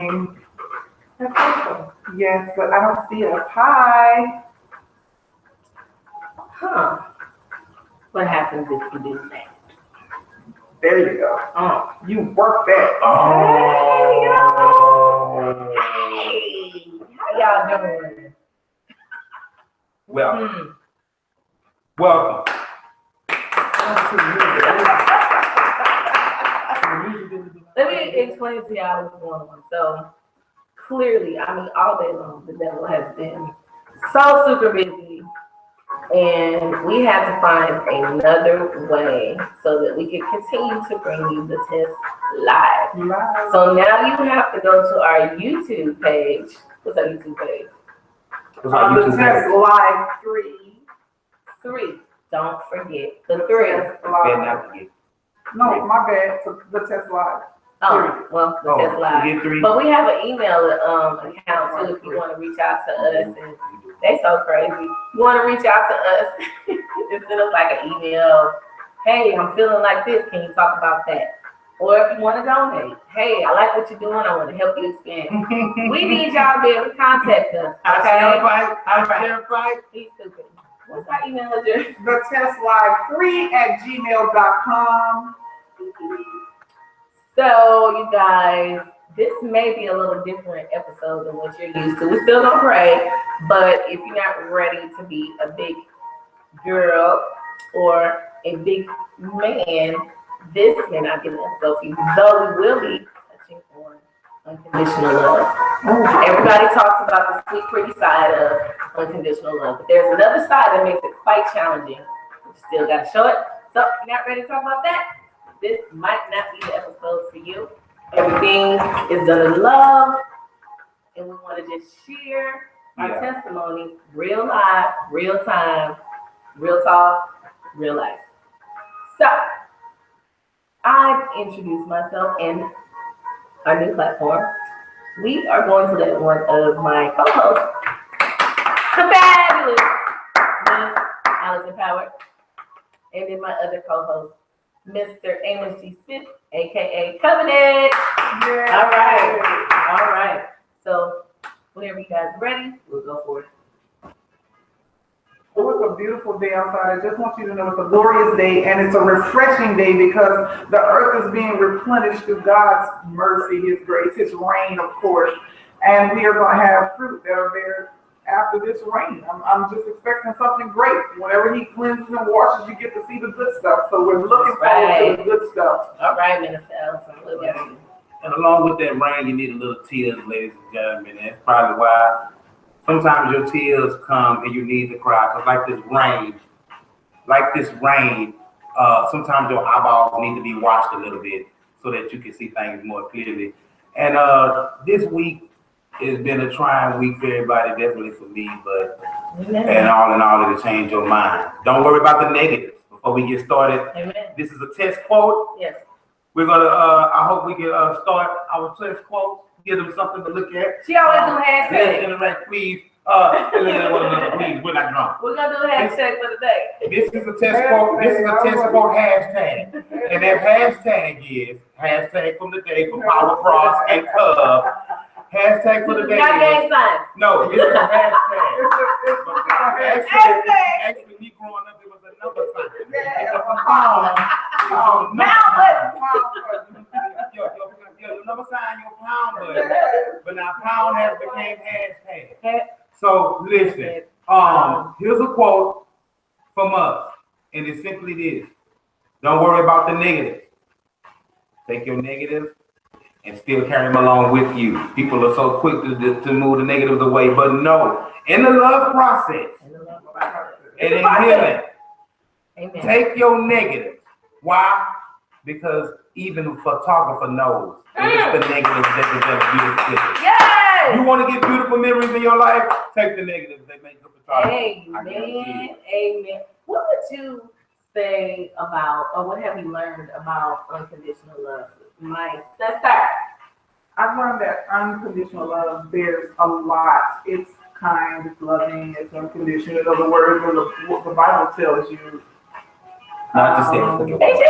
That's beautiful. Yes, but I don't see a pie. Huh. What happens if you do that? There you go. Oh. You work that. Hey, how y'all doing? Welcome. Welcome. Let me explain to y'all what's going on. So clearly, I mean, all day long, the devil has been so super busy, and we had to find another way so that we could continue to bring you the test live. So now you have to go to our YouTube page. What's our YouTube page? The test live 3. Don't forget the 3. No, my bad. The test live. Oh, well, the test live. But we have an email account too if you want to reach out to us. And they so crazy. You want to reach out to us? Just send us like an email. Hey, I'm feeling like this. Can you talk about that? Or if you want to donate, hey, I like what you're doing. I want to help you expand. We need y'all to be able to contact us. Okay? He's stupid. What's our email address? The test live 3@gmail.com. So, you guys, this may be a little different episode than what you're used to. We're still gonna pray, but if you're not ready to be a big girl or a big man, this may not be the episode for you. Though we will be touching on unconditional love. Everybody talks about the sweet, pretty side of unconditional love, but there's another side that makes it quite challenging. You still gotta show it. So, if you're not ready to talk about that, this might not be the episode for you. Everything is done in love, and we want to just share our testimony, real life, real time, real talk, real life. So, I've introduced myself and our new platform. We are going to let one of my co-hosts, the fabulous Miss Allison Power, and then my other co-host, Mr. Amos G, aka Kovenant. All right. So, whenever you guys are ready, we'll go for it. It was a beautiful day outside. I just want you to know it's a glorious day and it's a refreshing day because the earth is being replenished through God's mercy, His grace, His rain, of course. And we are going to have fruit that are there after this rain. I'm just expecting something great. Whenever He cleanses and washes, you get to see the good stuff. So we're looking forward to the good stuff. All right, Minister Allison. And along with that rain, you need a little tears, ladies and gentlemen. And that's probably why sometimes your tears come and you need to cry. Because like this rain, sometimes your eyeballs need to be washed a little bit so that you can see things more clearly. And this week has been a trying week for everybody, definitely for me, but and all in all, it'll change your mind. Don't worry about the negatives before we get started. Amen. This is a test quote. Yes. We're gonna. I hope we can start our test quote. Give them something to look at. She always do hashtags. Let's interact, please. Please. We're not drunk. We're gonna do a hashtag for the day. This is a test quote. This is a test quote hashtag, and that hashtag is hashtag from the day for Power Cross and Cub. Hashtag for the day. Not gang sign. No, this is a hashtag. Actually, me growing up, it was a number sign. Your number sign, your pound button. But now pound has became hashtag. So listen, here's a quote from us, and it's simply this: don't worry about the negatives. Take your negatives and still carry them along with you. People are so quick to move the negatives away, but no, in the love process, and in healing, Amen. Take your negatives. Why? Because even the photographer knows it's the negatives that develop beautiful pictures. Yes! You want to get beautiful memories in your life? Take the negatives that make good photography. Amen. What would you say about, or what have you learned about unconditional love? Mike, let's start. I've learned that unconditional love, there's a lot. It's kind, it's loving, it's unconditional. In other words, what the Bible tells you. Not to say Okay. This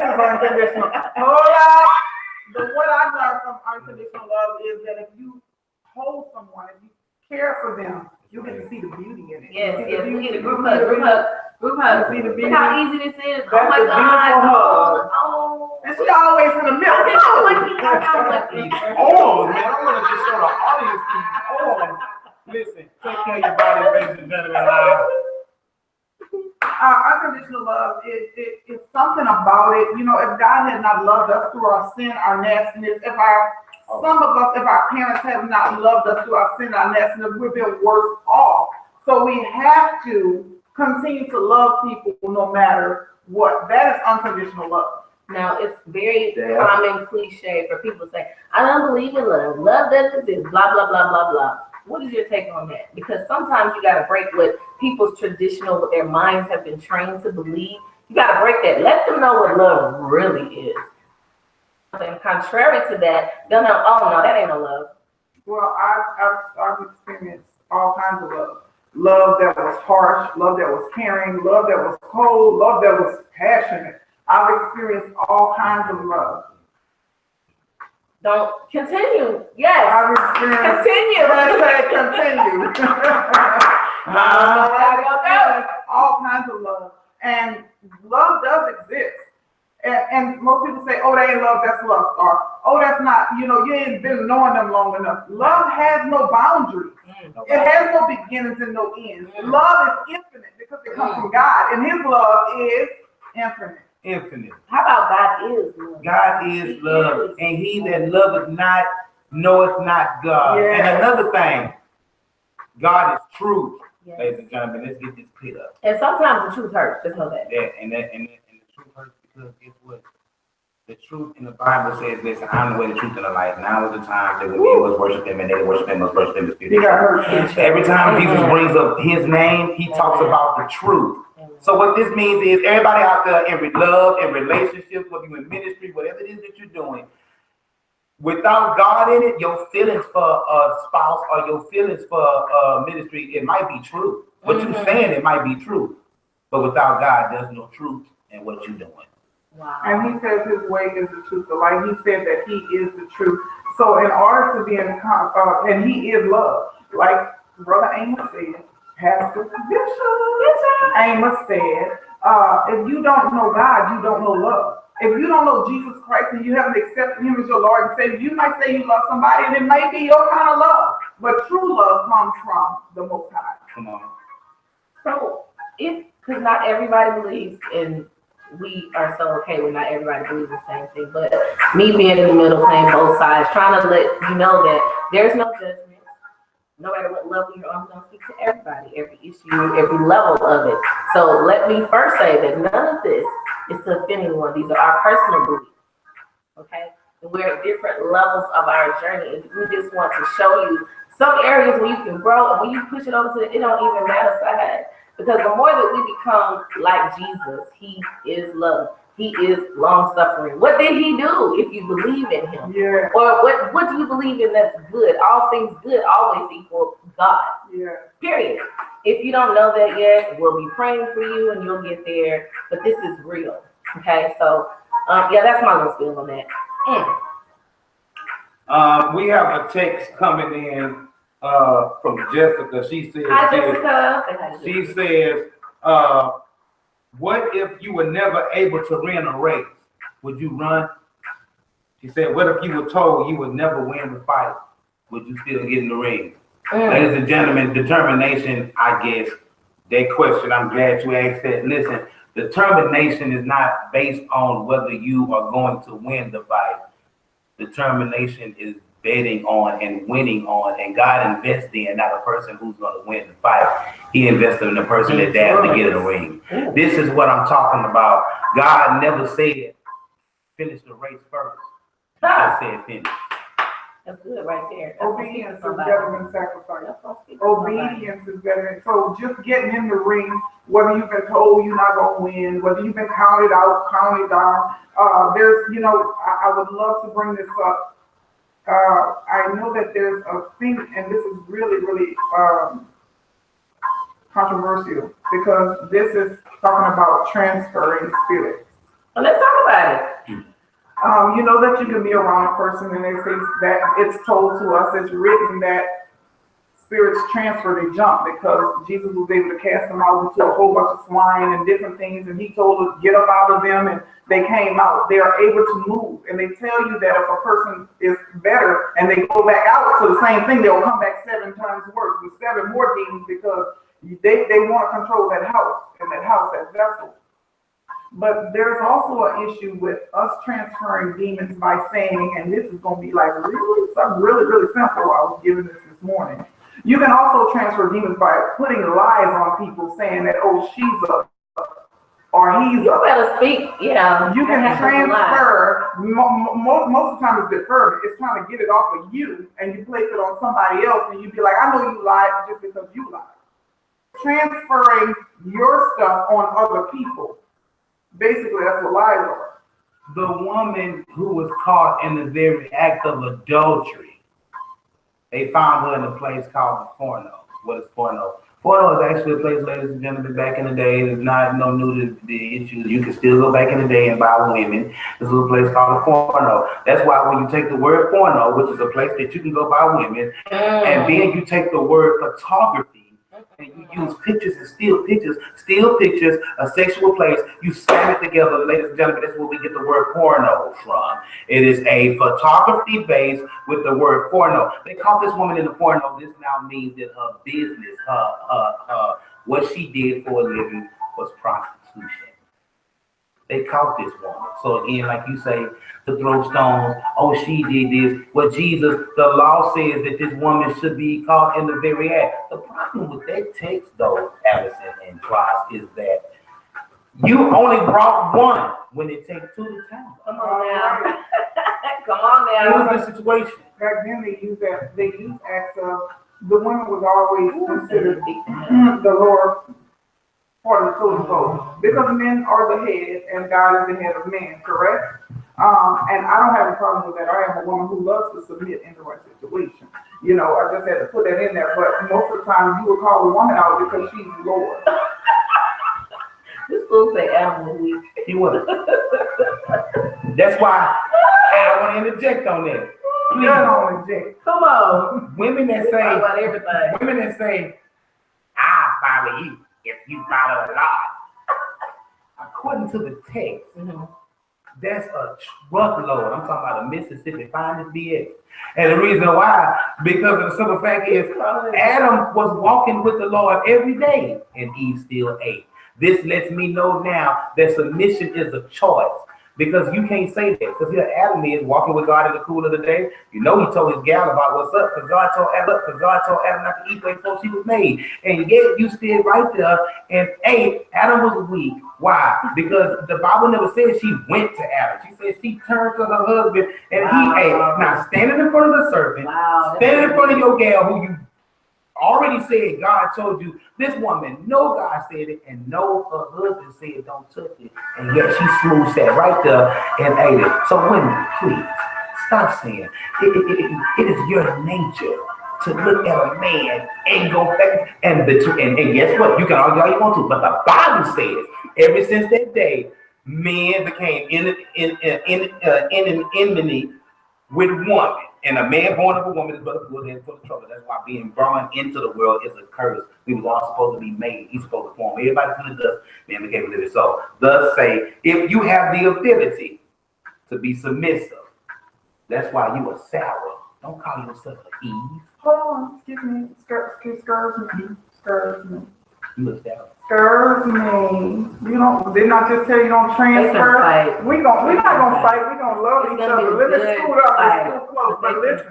is unconditional. Hold up. But what I've learned from unconditional love is that if you hold someone, if you care for them, you get to see the beauty in it. Yes, You yes, we see get the a group beauty hug, in it. group hug. See the Look beauty. how easy this is. That's Oh my a God. beautiful hug. Oh. And she always in the middle. Oh, man, I want to just show the audience these oils. Listen, take care of your body, ladies and gentlemen. Unconditional love is something about it. You know, if God had not loved us through our sin, our nastiness, some of us, if our parents have not loved us through our sin, our nastiness, we've been worse off. So we have to continue to love people no matter what. That is unconditional love. Now, it's very common cliche for people to say, I don't believe in love. Love doesn't exist, blah, blah, blah, blah, blah. What is your take on that? Because sometimes you got to break what people's traditional, what their minds have been trained to believe. You got to break that. Let them know what love really is. And contrary to that, they'll know, oh, no, that ain't no love. Well, I've experienced all kinds of love. Love that was harsh, love that was caring, love that was cold, love that was passionate. I've experienced all kinds of love. Don't continue. Yes. I've experienced. Continue. Let's say continue. All kinds of love, and love does exist. And most people say, "Oh, that ain't love, that's lust," or "Oh, that's not." You know, you ain't been knowing them long enough. Love has no boundaries. It has no beginnings and no ends. Love is infinite because it comes from God, and His love is infinite. Infinite. How about God is love? God is love, and he that loveth not knoweth not God. Yes. And another thing, God is truth. Yes. Ladies and gentlemen, let's get this clear up. And sometimes the truth hurts. Just know that. And the truth hurts because guess what? The truth in the Bible says, listen, I'm the way, the truth, and the life. Now is the time that when we must worship him and they that worship him must worship him in spirit. You got hurt. Every time Jesus brings up his name, he talks about the truth. So what this means is everybody out there in love, in relationships, whether you're in ministry, whatever it is that you're doing, without God in it, your feelings for a spouse or your feelings for ministry, it might be true. What you're saying, it might be true. But without God, there's no truth in what you're doing. Wow. And He says His way is the truth. The light. He said that He is the truth. So in order to be and He is love, like Brother Amos said, Pastor Bishop Amos said, if you don't know God, you don't know love. If you don't know Jesus Christ and you haven't accepted Him as your Lord and Savior, you might say you love somebody and it might be your kind of love. But true love comes from the Most High. Come on. So, because not everybody believes in, we are so okay with not everybody believes the same thing, but me being in the middle, playing both sides, trying to let you know that there's no judgment. No matter what level you're on, I'm going to speak to everybody, every issue, every level of it. So let me first say that none of this is to offend anyone. These are our personal beliefs, okay? And we're at different levels of our journey, and we just want to show you some areas where you can grow, and when you push it over to it don't even matter side. Because the more that we become like Jesus, He is love. He is long-suffering. What did He do if you believe in Him? Yeah. Or what do you believe in that's good? All things good always equal God. Yeah. Period. If you don't know that yet, we'll be praying for you and you'll get there. But this is real. Okay? So, that's my little spiel on that. We have a text coming in from Jessica. She says, Hi, Jessica. She says, what if you were never able to run a race? Would you run? She said, what if you were told you would never win the fight? Would you still get in the ring? Ladies and gentlemen, determination, I guess, that question, I'm glad you asked that. Listen, determination is not based on whether you are going to win the fight. Determination is betting on and winning on, and God invests in not a person who's going to win the fight. He invested in the person that dares to get in the ring. This is what I'm talking about. God never said, finish the race first. He just said finish. That's good right there. Obedience is better than sacrifice. Obedience is better. So just getting in the ring, whether you've been told you're not going to win, whether you've been counted out, counted down, I would love to bring this up. I know that there's a thing, and this is really, really controversial, because this is talking about transferring spirits. Well, let's talk about it. You know that you can be around a person and they say that it's told to us, it's written that spirits transfer, they jump, because Jesus was able to cast them out into a whole bunch of swine and different things, and he told us, get up out of them, and they came out. They are able to move, and they tell you that if a person is better and they go back out to the same thing, they'll come back 7 times worse with 7 more demons, because they want to control that house, and that house, that vessel. But there's also an issue with us transferring demons by saying, and this is going to be like really something really, really simple. I was giving this morning. You can also transfer demons by putting lies on people, saying that, oh, she's a, or he's You a. better speak, yeah. You can transfer, most of the time it's deferred. It's trying to get it off of you, and you place it on somebody else, and you be like, I know you lied just because you lied. Transferring your stuff on other people. Basically, that's what lies are. The woman who was caught in the very act of adultery, they found her in a place called the porno. What is porno? Porno is actually a place, ladies and gentlemen, back in the day. It's not no new to the issues. You can still go back in the day and buy women. This is a place called a porno. That's why when you take the word porno, which is a place that you can go buy women, and then you take the word photography, and you use pictures and still pictures, a sexual place, you slam it together, ladies and gentlemen, that's where we get the word porno from. It is a photography base with the word porno. They caught this woman in the porno. This now means that her business, what she did for a living was prostitution. They caught this woman. So again, like you say, to throw stones, oh, she did this. Well, Jesus, the law says that this woman should be caught in the very act. The problem with that text, though, Allison and Twice, is that you only brought one when it takes 2 to tango. Come on now. Come on now. What was the situation? Back then they used acts of, the woman was always considered the lower part of the totem pole, because men are the head and God is the head of men, correct? And I don't have a problem with that. I am a woman who loves to submit in the right situation. You know, I just had to put that in there. But most of the time, you would call a woman out because she's Lord. This fool say animal weak. He was. That's why I want to interject on that. Please don't interject. Come on. Women that Talk say, about everything. women that say, I follow you if you follow the law. According to the text, that's a truckload. I'm talking about a Mississippi finest BX. And the reason why, because of the simple fact is, Adam was walking with the Lord every day, and Eve still ate. This lets me know now that submission is a choice. Because you can't say that. Because here Adam is walking with God in the cool of the day. You know he told his gal about what's up. Because God told Adam not to eat before she was made. And yet you stayed right there and ate. Adam was weak. Why? Because the Bible never says she went to Adam. She said she turned to her husband and he ate. Now standing in front of the serpent, standing in front of your gal who you already said God told you, this woman, no, God said it, and no, her husband said don't touch it, and yet she smooth sat right there and ate it. So women, please, stop saying, it is your nature to look at a man and go back, and guess what, you can argue all you want to, but the Bible says, ever since that day, men became in an enmity with woman. And a man born of a woman is but a fool and full of trouble. That's why being born into the world is a curse. We were all supposed to be made. He's supposed to form everybody from the dust. Man became a living soul. Thus say, if you have the ability to be submissive, that's why you are Sarah. Don't call yourself an Eve. Hold on, excuse me. Scourge me. You look Sarah. Scourge me. You don't. Didn't I just tell you don't transfer? We're not gonna fight. We're gonna love each other. Let me scoot up. It's too close. But listen.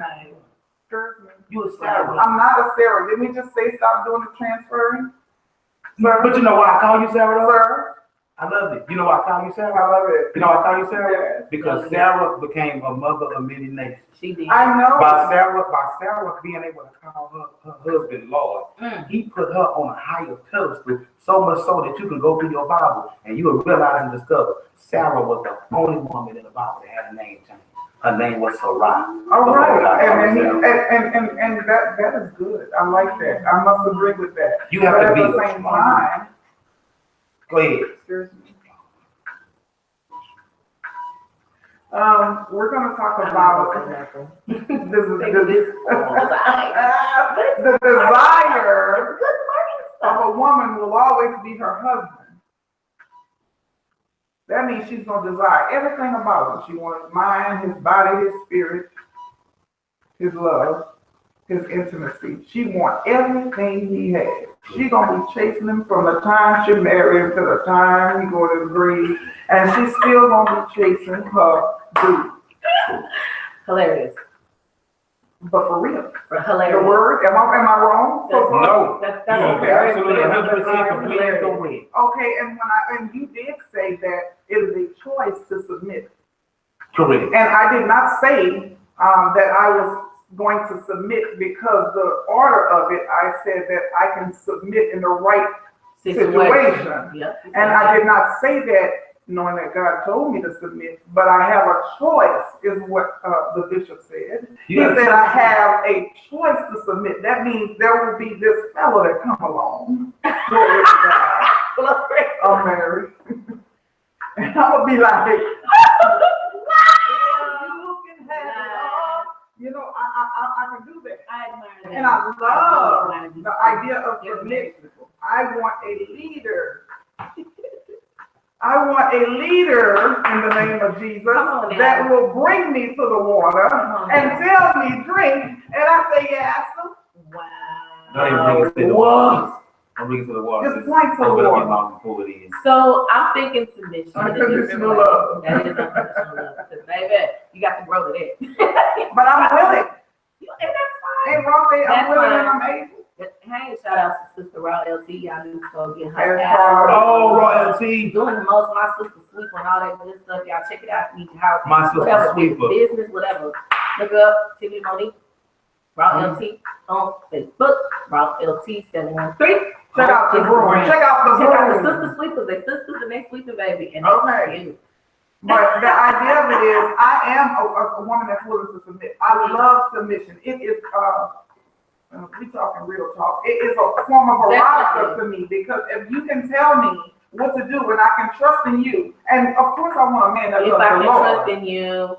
Scourge me. You a Sarah. I'm not a Sarah. Didn't we just say stop doing the transferring? Sir? But you know why I call you Sarah, though? Sir? I love it. You know why I call you Sarah? I love it. You know why I call you Sarah? Yes. Because Sarah became a mother of many nations. She did. I know. By Sarah being able to call her husband Lord, he put her on a higher pedestal, so much so that you can go through your Bible and you will realize and discover Sarah was the only woman in the Bible that had a name change. Her name was Sarai. All right, and that is good. I like that. I must agree with that. You have but to be at the same time. Go ahead. We're gonna talk about the desire of a woman will always be her husband. That means she's gonna desire everything about him. She wants his mind, his body, his spirit, his love, his intimacy. She wants everything he has. She's gonna be chasing him from the time she married him to the time he go to his grave, and she's still gonna be chasing her dude. Hilarious. But for real. Hilarious. The word, am I wrong? No. That's Okay, absolutely 100% completely correct. Okay, and you did say that it is a choice to submit. Correct. And I did not say that I was going to submit because the order of it, I said that I can submit in the right situation. Yep. And I did not say that knowing that God told me to submit, but I have a choice, is what the bishop said. He said I have a choice to submit. That means there will be this fellow that come along. Glory to God. I'm married. And I'm going to be like, you can have it all. You know, I can do that. I admire that. And I love the idea of submission. I want a leader. I want a leader in the name of Jesus that will bring me to the water and tell me drink, and I say yes. Wow. Don't even bring it to the water. Don't bring it to the water. Just point to the Open up your water. mouth and pull it in. So I'm thinking submission. Unconditional love. That is unconditional love. Because baby, you got to grow to that. But I'm willing. And that's fine. Ain't wrong say I'm willing and I'm able. Hey, shout out to Sister Raw LT. Y'all need to go get her Yes, out. Oh, Raw LT. Doing the most. My sister sweeper and all that good stuff. Y'all check it out. Need your house. My sister whatever, sweeper. Business, whatever. Look up TV Monique. Raw LT on Facebook. Raw LT 713. Check out the room. Check out the Check out the room. sister sweepers. They sisters and they sweeping baby. And Okay. But the idea of it is, I am a woman that's willing to submit. I love submission. It is, we talking real talk. It is a form of barometer to me, because if you can tell me what to do and I can trust in you, and of course I want a man that if loves I the can Lord. trust in you.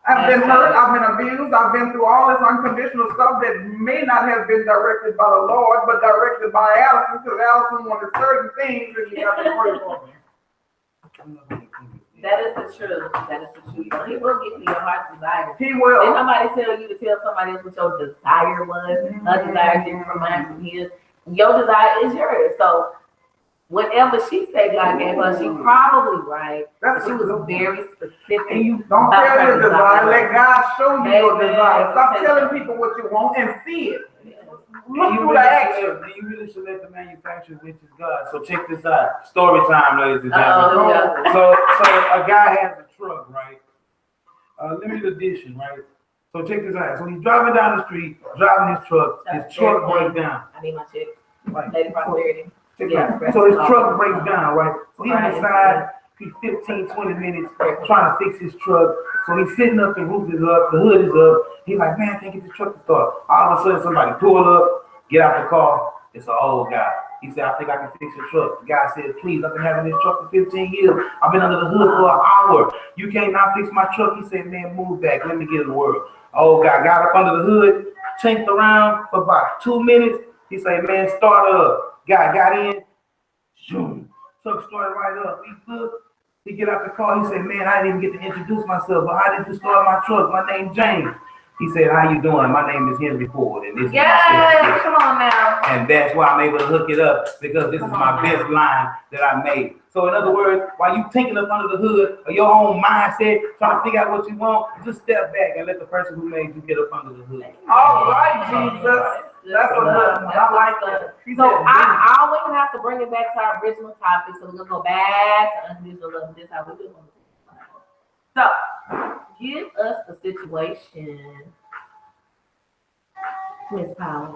I've been hurt, I've been abused, I've been through all this unconditional stuff that may not have been directed by the Lord, but directed by Allison, because Allison wanted certain things and you have to pray for me. That is the truth. That is the truth. So he will give you your heart's desire. He will. Did somebody tell you to tell somebody else what your desire was? Her desire different from mine from his. Your desire is yours. So whatever she said God gave her, she probably right. That's She was very specific. And you don't about tell her your desire, let God show you your Baby, desire. Stop okay. telling people what you want and see it. Do Look you through the action. really should let the manufacturer, which is God. So check this out. Story time, ladies and Uh-oh, gentlemen. yeah. So a guy has a truck, right? Limited edition, right? So check this out. So he's driving down the street, driving his truck. His truck breaks down. I need my check. Right. Lady Prosperity. Check Yeah. it out. So his truck breaks down, right? So he's inside. He's 15, 20 minutes trying to fix his truck. So he's sitting up, the roof is up, the hood is up. He's like, man, I can't get this truck to start. All of a sudden, somebody pull up, get out the car. It's an old guy. He said, I think I can fix your truck. The guy said, please, I've been having this truck for 15 years. I've been under the hood for an hour. You can't not fix my truck. He said, man, move back. Let me get in the world. Old guy got up under the hood, chinked around for about 2 minutes. He said, man, start up. Guy got in. Zoom. Truck started right up. He get out the car. He said, man, I didn't even get to introduce myself, but how did you start my truck? My name's James. He said, how you doing? My name is Henry Ford, and this is my Yeah, come on now. and that's why I'm able to hook it up, because this is my best line that I made. So in other words, while you tinking up under the hood of your own mindset, trying to figure out what you want, just step back and let the person who made you get up under the hood. All right, Jesus. That's a good one. I like that. So I always have to bring it back to our original topic. So we're gonna go back to unconditional love. This is how we do it. So give us a situation, Miss Power,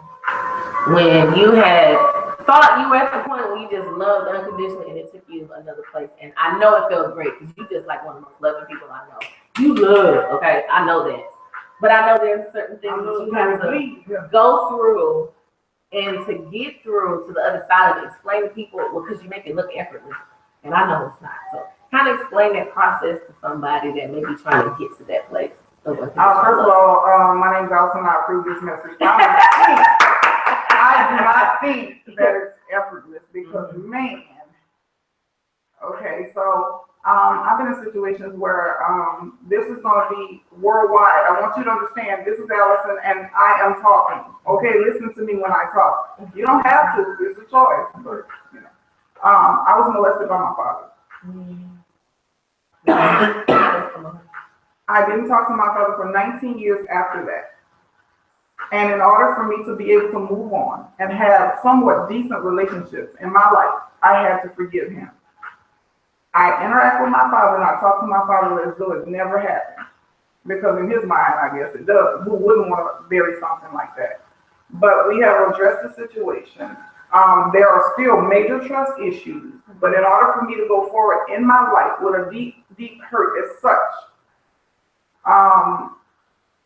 when you had thought you were at the point where you just loved unconditionally and it took you another place. And I know it felt great because you just like one of the most loving people I know. You love, okay, I know that. But I know there's certain things that you have to go through and to get through to the other side of it. Explain to people, well, because you make it look effortless. And I know it's not. So kind of explain that process to somebody that may be trying to get to that place. First of all, my name is Allison. I approve this message. I do not think that it's effortless because, man, okay, so I've been in situations where this is going to be worldwide. I want you to understand this is Allison and I am talking. Okay, listen to me when I talk. You don't have to, it's a choice. But, you know, I was molested by my father. I didn't talk to my father for 19 years after that. And in order for me to be able to move on and have somewhat decent relationships in my life, I had to forgive him. I interact with my father and I talk to my father as though it never happened. Because in his mind, I guess it does. Who wouldn't want to bury something like that? But we have addressed the situation. There are still major trust issues. But in order for me to go forward in my life with a deep, deep hurt as such,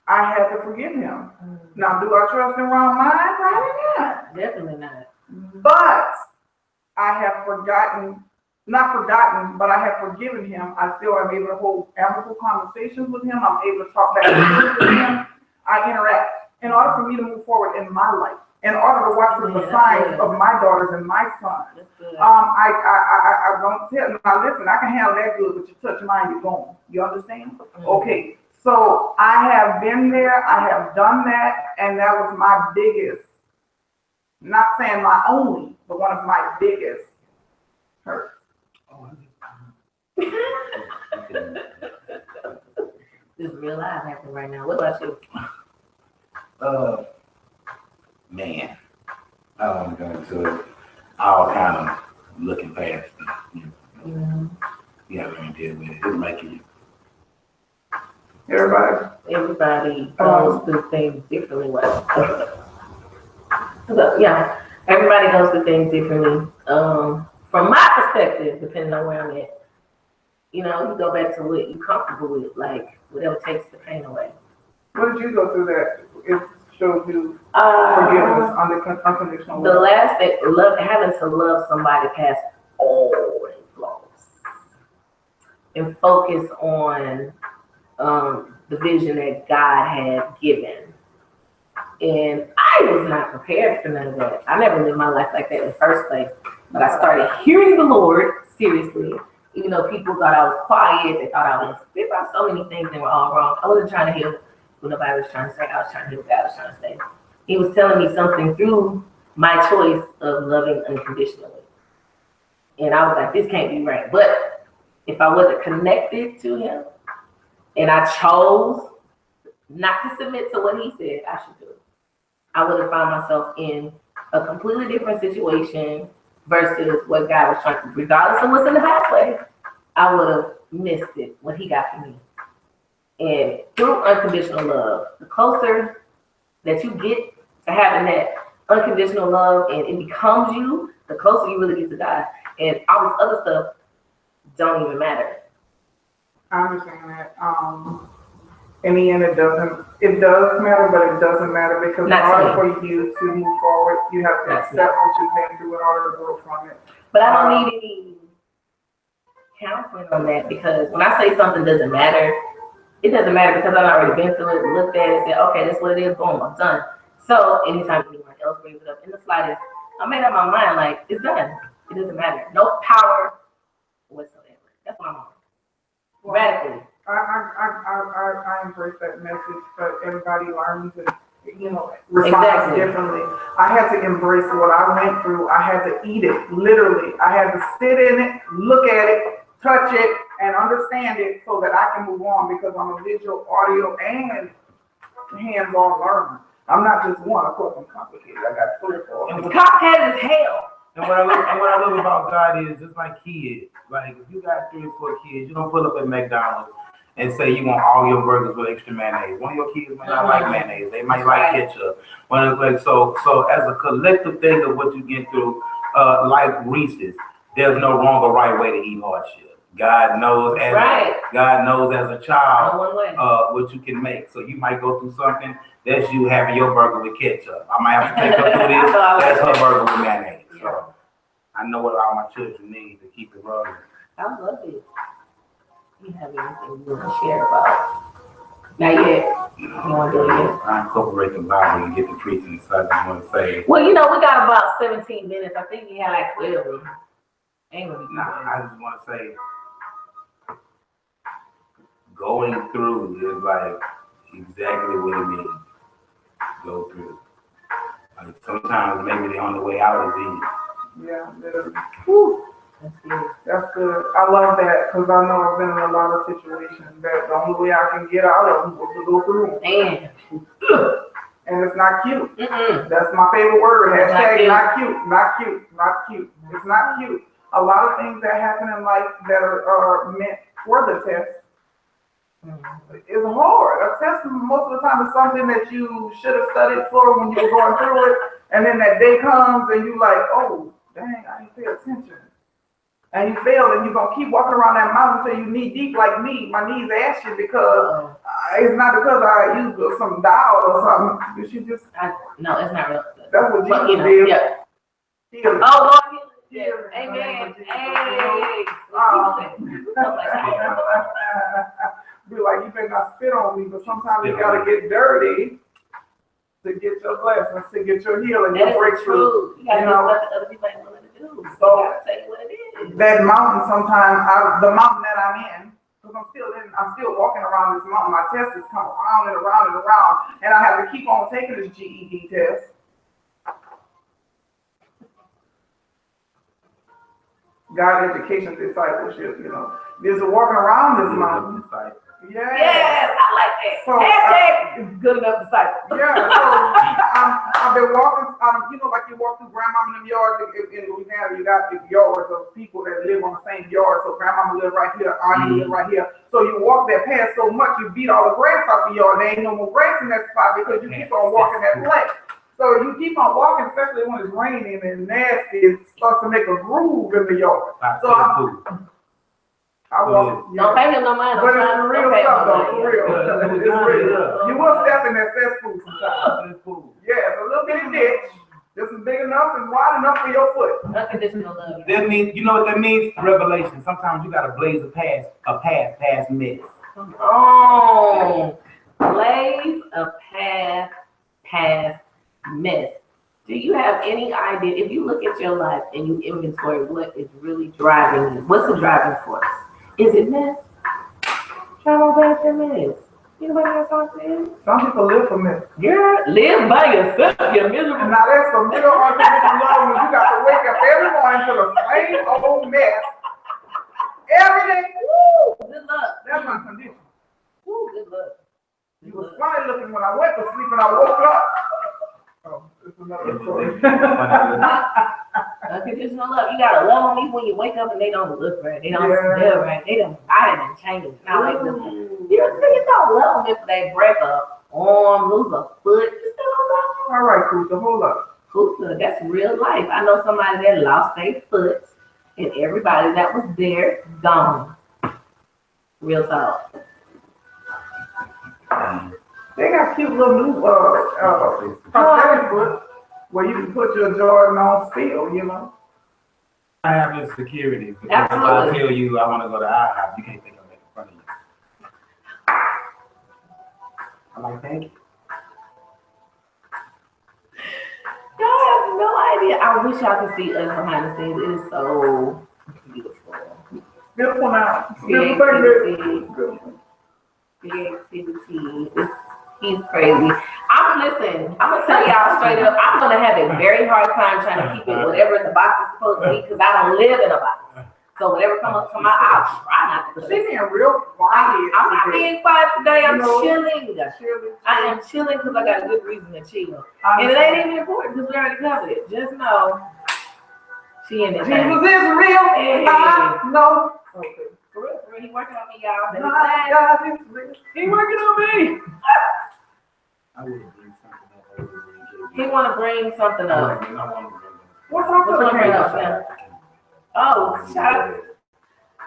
I had to forgive him. Now, do I trust him wrong mind? Probably not. Definitely not. But I have not forgotten, but I have forgiven him. I still am able to hold amicable conversations with him. I'm able to talk back and forth with him. I interact. In order for me to move forward in my life, in order to watch for the signs of my daughters and my sons, I don't tell. Now listen, I can handle that good, but you touch mine, you're gone. You understand? Okay. So I have been there, I have done that, and that was my biggest, not saying my only, but one of my biggest hurts. This is real life happening right now. What about you? Man, I don't want to go into it. All kind of looking past it. You have to deal with it. It'll make you. Everybody goes through things differently. Yeah, everybody goes through things differently. From my perspective, depending on where I'm at, you go back to what you're comfortable with, like whatever takes the pain away. What did you go through that it showed you forgiveness, unconditional love? The last thing, having to love somebody past all their flaws and focus on the vision that God had given. And I was not prepared for none of that. I never lived my life like that in the first place. But I started hearing the Lord seriously. Even though people thought I was quiet, they thought I was spit about so many things that were all wrong. I wasn't trying to heal what nobody was trying to say. I was trying to heal what God was trying to say. He was telling me something through my choice of loving unconditionally. And I was like, this can't be right. But if I wasn't connected to him, and I chose not to submit to what he said I should do, I would have found myself in a completely different situation versus what God was trying to, regardless of what's in the pathway, I would have missed it, what he got for me. And through unconditional love, the closer that you get to having that unconditional love and it becomes you, the closer you really get to God. And all this other stuff don't even matter. I understand that. In the end, it does matter, but it doesn't matter because in order for you to move forward, you have to accept what you've been through in order to grow from it. But I don't need any counseling on that because when I say something doesn't matter, it doesn't matter because I've already been through it, looked at it, and said, okay, that's what it is, boom, I'm done. So anytime anyone else brings it up in the slightest, I made up my mind, like, it's done. It doesn't matter. No power whatsoever. That's what I'm on. Radically. I embrace that message, but everybody learns and responds differently. I had to embrace what I went through. I had to eat it, literally. I had to sit in it, look at it, touch it, and understand it so that I can move on because I'm a visual, audio, and hands-on learner. I'm not just one. Of course, I'm complicated. I got 3 or 4. And complicated as hell. And what I love about God is just like kids. Like if you got 3 or 4 kids, you don't pull up at McDonald's and say you want all your burgers with extra mayonnaise. One of your kids might not like mayonnaise. They might like ketchup. So as a collective thing of what you get through, like Reese's, there's no wrong or right way to eat hardship. God knows as a child what you can make. So you might go through something that's you having your burger with ketchup. I might have to take her through this. That's her burger with mayonnaise. So I know what all my children need to keep it rolling. I love it. You have anything you want to share about? Not yet. You want to do it yet? I incorporate the Bible and get the preaching, so I just want to say. Well, we got about 17 minutes. I think we had like 12. Ain't gonna be Nah, I just want to say, going through is like exactly what it means. Go through. Like sometimes maybe the only way out is in. Yeah, literally. Whew. That's good. That's good. I love that because I know I've been in a lot of situations that the only way I can get out of them is to go through them. Man. And it's not cute. Mm-mm. That's my favorite word. It's Hashtag not not cute, not cute, not cute. It's not cute. A lot of things that happen in life that are meant for the test is hard. A test most of the time is something that you should have studied for when you were going through it. And then that day comes and you like, oh, dang, I didn't pay attention. And you fail, and you're going to keep walking around that mountain until you knee deep like me. My knees ashy because it's not because I used some dial or something. She just... No, it's not real. That's what Jesus did. Yeah. Healing. Oh, Lord, yeah. Healing. Amen. Hey. Be like, you better not spit on me, but sometimes you got to get dirty to get your blessings, to get your healing, your breakthrough. You got to do stuff that other people ain't willing to do. So, you got to tell you what it is. That mountain sometimes, the mountain that I'm in, because I'm still walking around this mountain. My test has come around and around and around, and I have to keep on taking this GED test. God, education, discipleship, There's a walking around this mountain. Yeah. Yes, I like that. So, hashtag good enough disciple. Yeah, so I've been walking, like you walk through grandmama in them yards in Louisiana, you got the yards of people that live on the same yard. So grandmama live right here, auntie live right here. So you walk that path so much, you beat all the grass off the yard. There ain't no more grass in that spot because you keep on walking that place. So you keep on walking, especially when it's raining and nasty, it starts to make a groove in the yard. So I walk. Don't pay him no money. But it's the real stuff, though, for real. It's real. You will step in that cesspool sometimes. Yeah, it's a little bitty ditch. This is big enough and wide enough for your foot. Unconditional love. That means, you know what that means? Revelation. Sometimes you got to blaze a path past mess. Oh, blaze a path past mess. Do you have any idea, if you look at your life and you inventory what is really driving you, what's the driving force? Is it mess? Travel back to mess. Anybody else talk to you? Some people live for mess. Girl, live by yourself, you're miserable. Now that's some real unconditional love when you got to wake up every morning to the same old mess. Every day. Woo! Good luck. That's unconditional. Woo, good luck. You was funny looking when I went to sleep and I woke up. Oh, it's another story. Unconditional love. You gotta love on me when you wake up and they don't look right. They don't smell right. They don't body and change. Not like this. You don't love them if they break a arm, lose a foot. You still don't love them. All right, Kusa, hold up. Kusa, that's real life. I know somebody that lost their foot and everybody that was there gone. Real talk. They got cute little new prosthetic foot where you can put your Jordan on still, I have insecurity. Because Absolutely. if I tell you I want to go to IHOP, you can't think I'm in front of you. I'm like, thank you. Y'all have no idea. I wish y'all could see us behind the scenes. It is so beautiful. Beautiful now. Creativity. He's crazy. I'm gonna tell y'all straight up, I'm gonna have a very hard time trying to keep it whatever the box is supposed to be because I don't live in a box. So whatever comes up to my, I'll try not to. She's being real quiet. I'm not being quiet today. I'm chilling. Chilling. I am chilling because I got a good reason to chill. And it ain't even important because we already covered it. Just know she in it. Jesus is real. Hey. No. Okay. For real, he working on me, y'all. God is real. He working on me. I would bring something up over He want to bring something up. What's up to the up camera? Oh, shout out.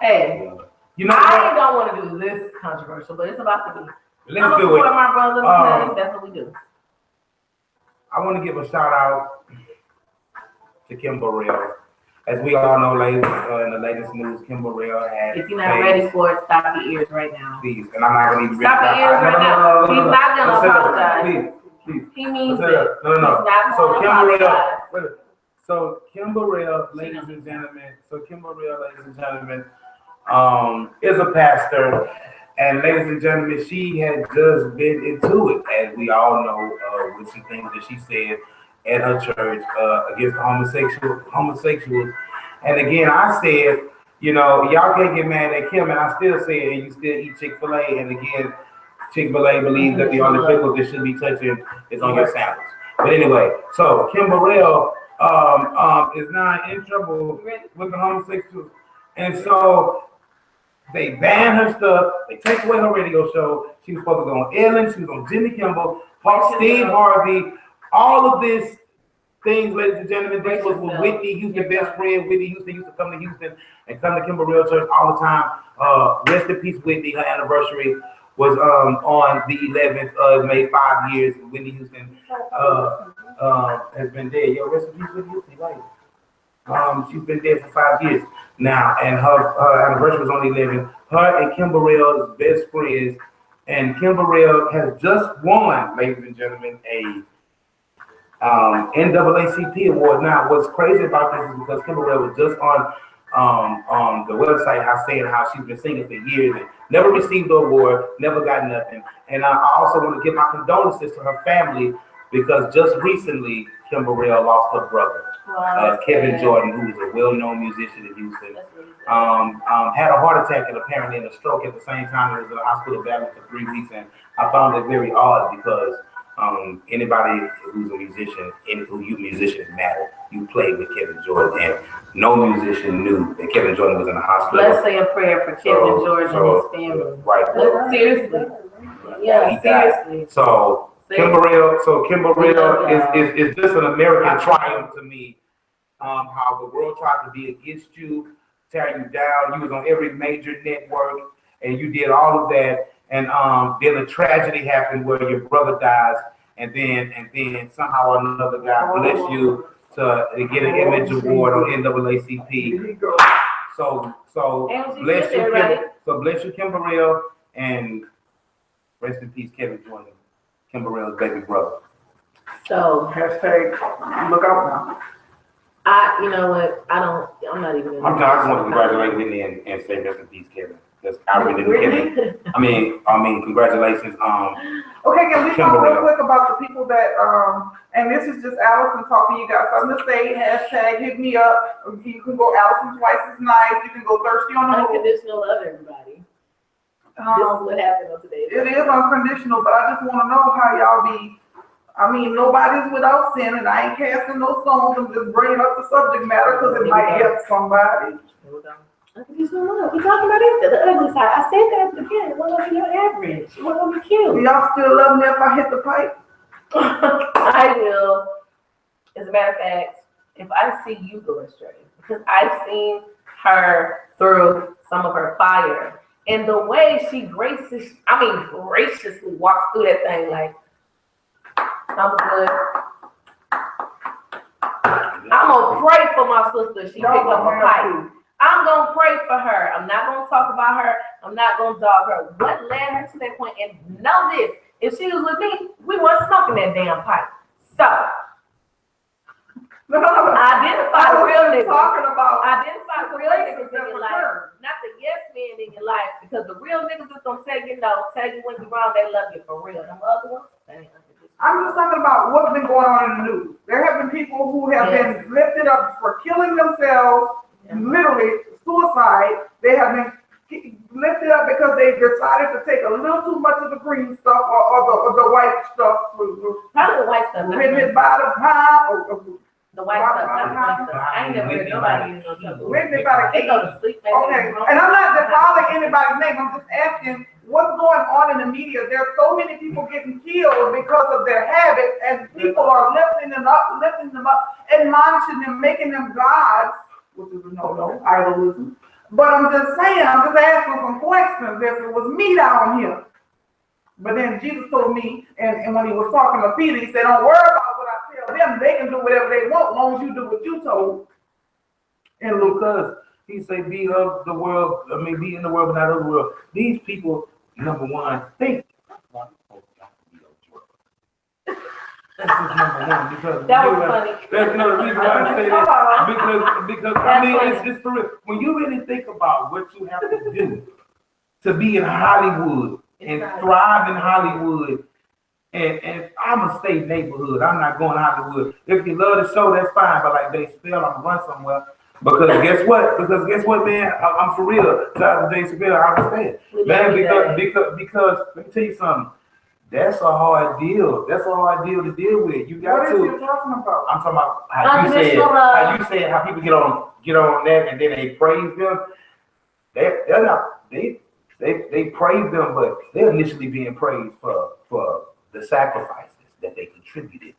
Hey, I don't want to do this controversial, but it's about to be. Let's do it. My brothers and that's what we do. I want to give a shout out to Kim Burrell. As we all know, ladies, in the latest news, Kim Burrell had. If you're not ready for it, stop your ears right now. Please, and I'm not going to even. Stop your ears right now. He's not going to apologize. Please. He means it. No. He's not going to apologize. So Kim Burrell, ladies and gentlemen, is a pastor. And ladies and gentlemen, she had just been into it, as we all know, with some things that she said at her church against homosexuals. And again, I said, you know, y'all can't get mad at Kim, and I still say it, and you still eat Chick-fil-A. And again, Chick-fil-A believes that the only pickle that should be touching is on your sandwich. But anyway, so Kim Burrell is now in trouble with the homosexuals. And so they ban her stuff. They take away her radio show. She was supposed to go on Ellen. She was on Jimmy Kimmel, Steve Harvey. All of these things, ladies and gentlemen, this was with Whitney Houston, best friend. Whitney Houston used to come to Houston and come to Kim Burrell Church all the time. Rest in peace, Whitney. Her anniversary was on the 11th. It made 5 years. Whitney Houston has been dead. Yo, rest in peace, Whitney Houston, right? She's been dead for 5 years now, and her anniversary was on the 11th. Her and Kim Burrell is best friends, and Kim Burrell has just won, ladies and gentlemen, a NAACP award. Now, what's crazy about this is because Kim Burrell was just on the website, saying how she's been singing for years and never received the award, never got nothing. And I also want to give my condolences to her family, because just recently Kim Burrell lost her brother, Kevin Jordan, who was a well-known musician in Houston. Had a heart attack and apparently a stroke at the same time. He was in the hospital battling for 3 weeks, and I found it very odd because anybody who's a musician, musicians matter. You played with Kevin Jordan, and no musician knew that Kevin Jordan was in the hospital. Let's say a prayer for Kevin Jordan and his family. Right. Seriously. Yeah, seriously. So Kim Burrell is just an American triumph to me. How the world tried to be against you, tear you down. You was on every major network, and you did all of that. And then a tragedy happened where your brother dies, and then somehow or another God bless you to get an image award on NAACP. So bless you, bless you, Kim Burrell, and rest in peace, Kevin Jordan, Kim Burrell's baby brother. So hashtag look out now. You know what? I'm not even. I just want to congratulate Whitney and say rest in peace, Kevin. Because I really knew Kevin. I mean, congratulations. Okay, can we talk real quick about the people that and this is just Allison talking to you guys. I'm gonna say hashtag hit me up. You can go Allison Twice as Nice. You can go Thirsty on the Move. Unconditional love, everybody. This is what happened on today. It is unconditional, but I just want to know how y'all be. I mean, nobody's without sin, and I ain't casting no stones. I'm just bringing up the subject matter because it might help somebody. Unconditional love. We're talking about it, the ugly side. I said that at the beginning. It wasn't gonna be your average. It wasn't gonna be cute. Do y'all still love me if I hit the pipe? I will. As a matter of fact, if I see you go astray, because I've seen her through some of her fire, and the way she graciously walks through that thing like, I'm good. I'm gonna pray for my sister. She pick up a pipe. I'm gonna pray for her. I'm not gonna talk about her. I'm not gonna dog her. What led her to that point? And know this: if she was with me, we weren't smoking that damn pipe. So identify real niggas. Identify real niggas in your life, not the yes men in your life, because the real niggas is gonna tell you no, tell you when you're wrong, they love you for real. Them other ones, I'm just talking about what's been going on in the news. There have been people who have been lifted up for killing themselves, literally suicide. They have been lifted up because they decided to take a little too much of the green stuff or the white stuff. Probably the white stuff. Written by the pie. The white stuff. I ain't never heard nobody use no trouble. Written by the They go to sleep. Okay, and I'm not defiling anybody's name. I'm just asking what's going on in the media. There's so many people getting killed because of their habits, and people are lifting them up, admonishing them, making them gods, which is a no-no, idolism. But I'm just saying, I'm just asking some questions if it was me down here. But then Jesus told me, and when he was talking to Peter, he said, don't worry about what I tell them. They can do whatever they want as long as you do what you told. And Luke, Because he say be of the world, I mean be in the world but not of the world. These people, number one, think that's just number one because That was funny. that's another reason why I say that because I mean it's for real. When you really think about what you have to do to be in Hollywood and thrive in Hollywood, and I'm a state neighborhood. I'm not going to Hollywood. If you love the show, that's fine. But like Dave Chappelle, I'm gonna run somewhere. Because guess what? Man, I'm for real. Shout out to Dave Chappelle. I understand, man. Because let me tell you something. That's a hard deal. That's a hard deal to deal with. You got what to. What is you talking about? I'm talking about how you said how people get on that and then they praise them. They're not they praise them, but they're initially being praised for the sacrifices that they contributed.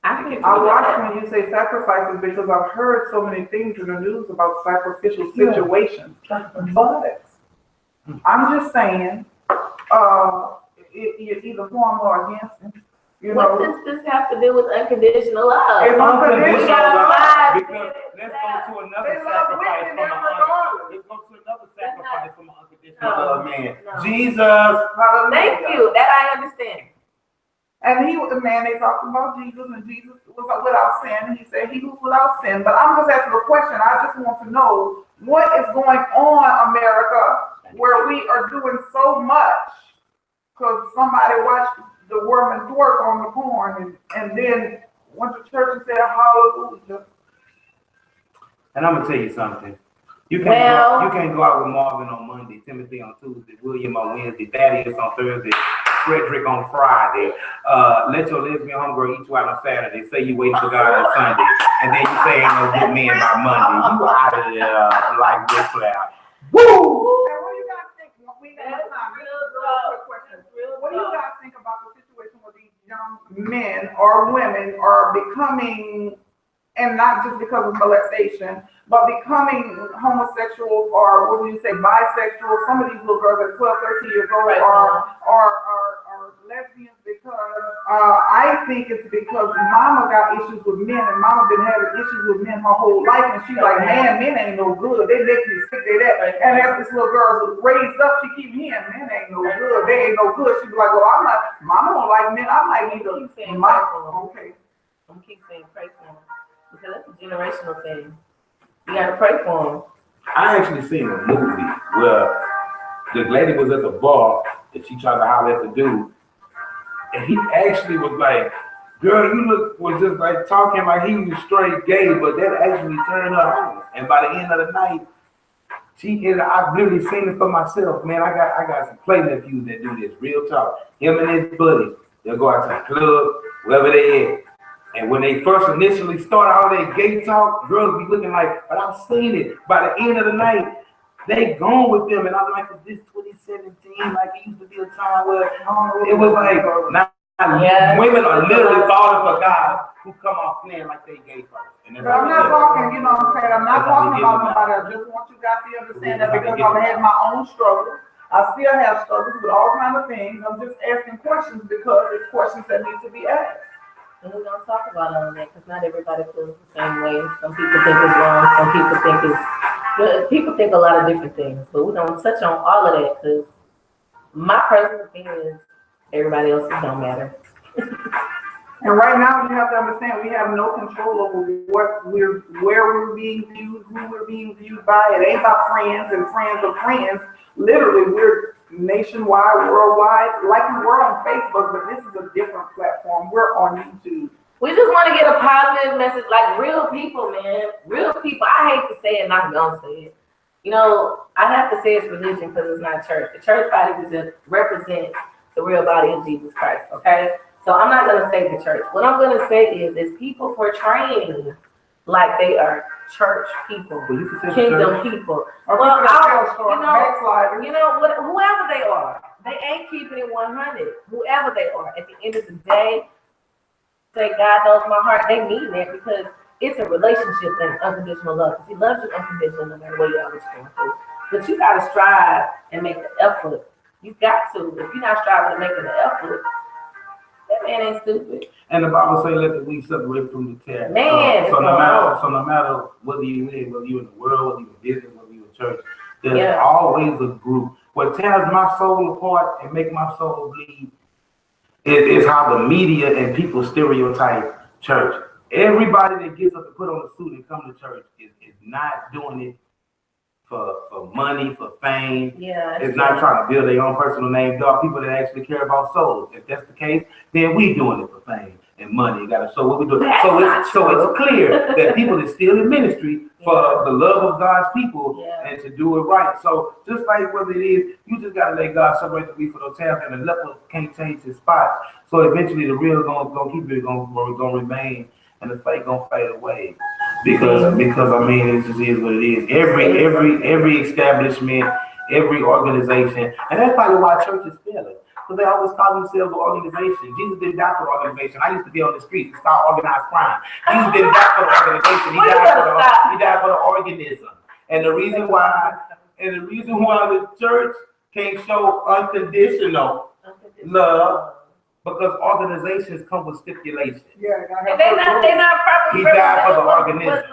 I watch when you say sacrifices because I've heard so many things in the news about sacrificial situations. But I'm just saying, you're either for them or against them. What does this have to do with unconditional love? It's unconditional love. Because let's go to another sacrifice from an unconditional love man. No. Jesus. Thank you. That I understand. And they talked about Jesus, and Jesus was without sin. And he said he was without sin. But I'm just asking a question. I just want to know what is going on, America, where we are doing so much because somebody watched the woman twerk on the porn and then went to church and said hallelujah. And I'm gonna tell you something. You can't go out with Marvin on Monday, Timothy on Tuesday, William on Wednesday, Thaddeus on Thursday, Frederick on Friday. Let your lesbian homegirl eat you out on Saturday. Say you waiting for God on Sunday, and then you say ain't no good men by Monday. You out of there like this cloud. Woo! And what do you guys think? We got time. What do you guys think about the situation where these young men or women are becoming, and not just because of molestation, but becoming homosexuals or what do you say, bisexual? Some of these little girls at 12, 13 years old are lesbians because I think it's because mama got issues with men and mama been having issues with men her whole life and she's like, man, men ain't no good. They make me sick, they that. And as this little girl raised up, she keep hearing men ain't no good. They ain't no good. She be like, well, I'm not, mama don't like men. I like neither. Okay. I'm keep saying pray for them because that's a generational thing. You gotta pray for them. I actually seen a movie where the lady was at the bar and she tried to holler at the dude. And he actually was like, girl, was just like talking like he was straight gay, but that actually turned her on. And by the end of the night, I've really seen it for myself, man. I got some play nephews that do this, real talk. Him and his buddies, they'll go out to the club, wherever they at. And when they first initially start all that gay talk, girls be looking like, but I've seen it. By the end of the night, they gone with them, and I'm like, is this 2017? Like it used to be a time where it was like, women are literally falling for guys who come off playing like they gay first. I'm not talking, you know what I'm saying? I'm not talking about nobody. I just want you guys to understand that because I've had my own struggles. I still have struggles with all kinds of things. I'm just asking questions because it's questions that need to be asked. And we're gonna talk about all of that because not everybody feels the same way. Some people think it's wrong. Some people think it's good. People think a lot of different things, but we're gonna touch on all of that because my personal opinion is everybody else's don't matter. And right now, you have to understand we have no control over where we're being viewed, who we're being viewed by. It ain't about friends and friends of friends. Literally, we're nationwide, worldwide, like we were on Facebook, but this is a different platform. We're on YouTube. We just want to get a positive message, like real people, man. Real people. I hate to say it, and I'm gonna say it. You know, I have to say it's religion because it's not church. The church body represents the real body of Jesus Christ, okay? So I'm not going to say the church. What I'm going to say is people portraying like they are church people, kingdom people. Well, whoever they are, they ain't keeping it 100. Whoever they are, at the end of the day, say God knows my heart. They mean that because it's a relationship thing, unconditional love. Because He loves you unconditional no matter what you're going through. But you got to strive and make the effort. You got to. If you're not striving to make an effort, That man ain't stupid. And the Bible say, let the wheat separate from the tare. Man, so no matter whether you live, whether you in the world, whether you in business, whether you in church, there's always a group. What tears my soul apart and make my soul bleed is how the media and people stereotype church. Everybody that gets up and put on a suit and come to church is not doing it for money, for fame. Yeah, it's not trying to build their own personal name. There are people that actually care about souls. If that's the case, then we doing it for fame and money. You gotta show what we do. So it's clear that people is still in ministry for the love of God's people and to do it right. So just like what it is, you just gotta let God separate the wheat from the tares, and the leper can't change his spots. So eventually the real gonna keep it gonna remain, and the fake gonna fade away. Because I mean, it just is what it is. Every establishment, every organization, and that's probably why churches fail it. Because they always call themselves an organization. Jesus didn't die for the organization. I used to be on the streets and start organized crime. Jesus didn't die for the organization. He died for the organism. And the reason why the church can't show unconditional love, because organizations come with stipulations. Yeah, they're not properly. He died for the organism.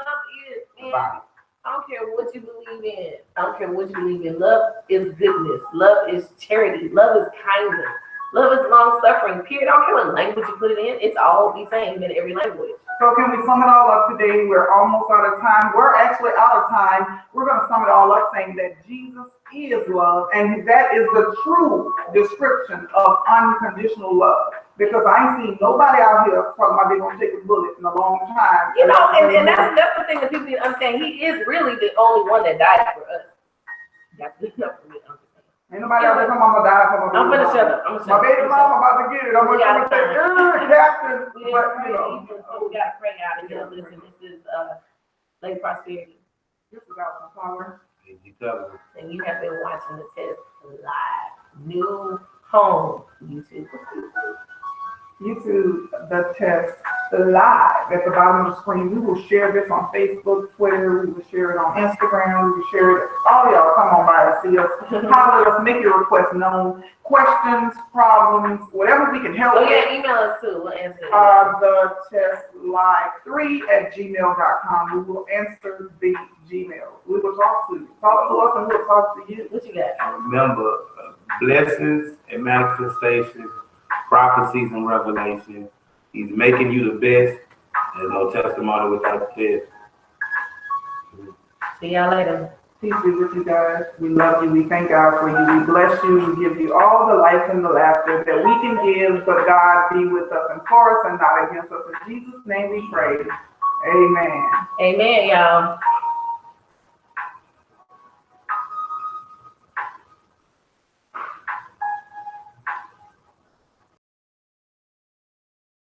I don't care what you believe in. I don't care what you believe in. Love is goodness. Love is charity. Love is kindness. Love is long suffering. Period. I don't care what language you put it in. It's all the same in every language. So can we sum it all up today? We're almost out of time. We're actually out of time. We're going to sum it all up saying that Jesus is love, and that is the true description of unconditional love. Because I ain't seen nobody out here talking about they're going to take a bullet in a long time. You know, and that's the thing that people need to understand. He is really the only one that died for us. That's enough for me to understand. Ain't nobody out there talking about I'm going to die for my baby. I'm going to shut up. My baby mama about to get it. I'm going to say, Captain. But, we got to pray out and get listen. This is Lady Prosperity. This is Allison Power. And you have been watching the test live. New home, YouTube. YouTube, the test live at the bottom of the screen. We will share this on Facebook, Twitter. We will share it on Instagram. We will share it. All y'all come on by and see us. Holler us, make your request known. Questions, problems, whatever we can help with. Email us too. We'll answer it. The test live3@gmail.com. We will answer the Gmail. We will talk to you. Talk to us and we'll talk to you. What you got? Remember, blessings and manifestations, prophecies and revelations. He's making you the best. There's no testimony without the test. See y'all later. Peace be with you guys. We love you. We thank God for you. We bless you. We give you all the life and the laughter that we can give, but God be with us and for us and not against us. In Jesus' name we pray. Amen. Amen, y'all.